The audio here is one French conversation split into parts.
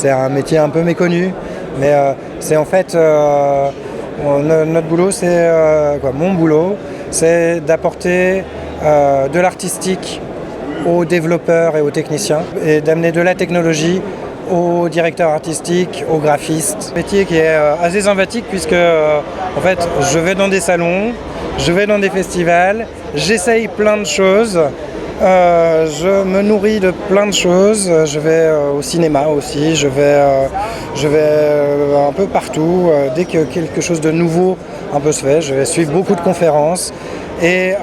c'est un métier un peu méconnu, mais c'est en fait notre boulot, c'est mon boulot, c'est d'apporter de l'artistique aux développeurs et aux techniciens et d'amener de la technologie aux directeurs artistiques, aux graphistes. Un métier qui est assez sympathique puisque en fait je vais dans des salons, je vais dans des festivals, j'essaye plein de choses, je me nourris de plein de choses, je vais au cinéma aussi, je vais un peu partout, dès que quelque chose de nouveau un peu se fait, je vais suivre beaucoup de conférences et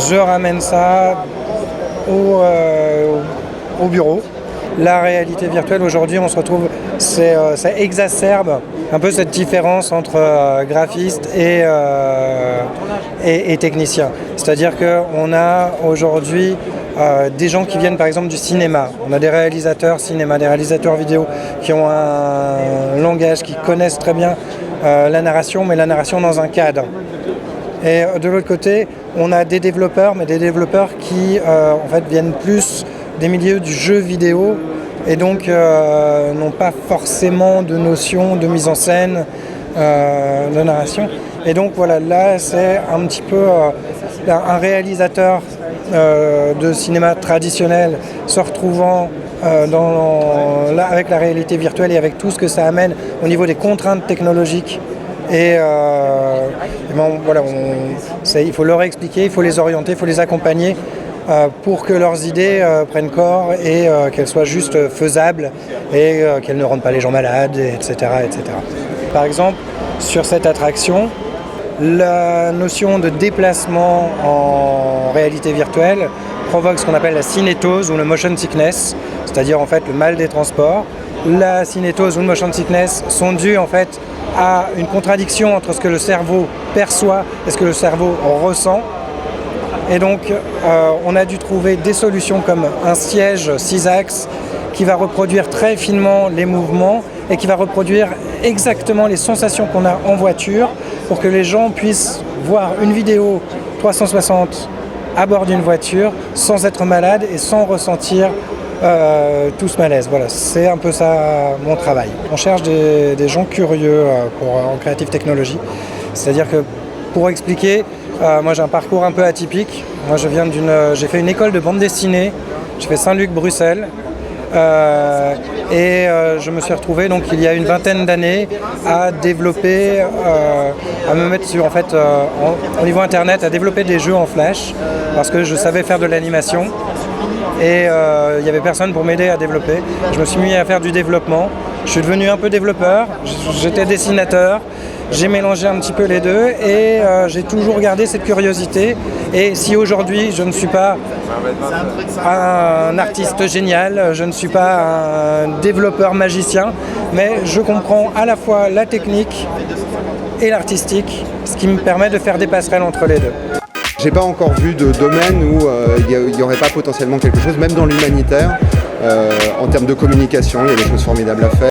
je ramène ça au bureau. La réalité virtuelle aujourd'hui, on se retrouve, ça exacerbe un peu cette différence entre graphistes et techniciens. C'est-à-dire qu'on a aujourd'hui des gens qui viennent par exemple du cinéma. On a des réalisateurs cinéma, des réalisateurs vidéo qui ont un langage, qui connaissent très bien la narration, mais la narration dans un cadre. Et de l'autre côté, on a des développeurs, mais des développeurs qui en fait viennent plus des milieux du jeu vidéo et donc n'ont pas forcément de notion de mise en scène, de narration. Et donc voilà, là c'est un petit peu un réalisateur de cinéma traditionnel se retrouvant avec la réalité virtuelle et avec tout ce que ça amène au niveau des contraintes technologiques. Il faut leur expliquer, il faut les orienter, il faut les accompagner pour que leurs idées prennent corps et qu'elles soient juste faisables et qu'elles ne rendent pas les gens malades, etc., etc. Par exemple, sur cette attraction, la notion de déplacement en réalité virtuelle provoque ce qu'on appelle la cinétose ou le motion sickness, c'est-à-dire en fait le mal des transports. La cinétose ou le motion sickness sont dues en fait à une contradiction entre ce que le cerveau perçoit et ce que le cerveau ressent. Et donc, on a dû trouver des solutions comme un siège 6 axes qui va reproduire très finement les mouvements et qui va reproduire exactement les sensations qu'on a en voiture pour que les gens puissent voir une vidéo 360 à bord d'une voiture sans être malade et sans ressentir tout ce malaise. Voilà, c'est un peu ça mon travail. On cherche des gens curieux en creative technology. C'est-à-dire que pour expliquer, moi j'ai un parcours un peu atypique. Moi j'ai fait une école de bande dessinée. J'ai fait Saint-Luc-Bruxelles. Je me suis retrouvé donc il y a une vingtaine d'années à développer, à me mettre sur au niveau internet, à développer des jeux en Flash parce que je savais faire de l'animation. Et il n'y avait personne pour m'aider à développer. Je me suis mis à faire du développement. Je suis devenu un peu développeur, j'étais dessinateur, j'ai mélangé un petit peu les deux et j'ai toujours gardé cette curiosité. Et si aujourd'hui je ne suis pas un artiste génial, je ne suis pas un développeur magicien, mais je comprends à la fois la technique et l'artistique, ce qui me permet de faire des passerelles entre les deux. J'ai pas encore vu de domaine où il n'y aurait pas potentiellement quelque chose, même dans l'humanitaire, en termes de communication, il y a des choses formidables à faire.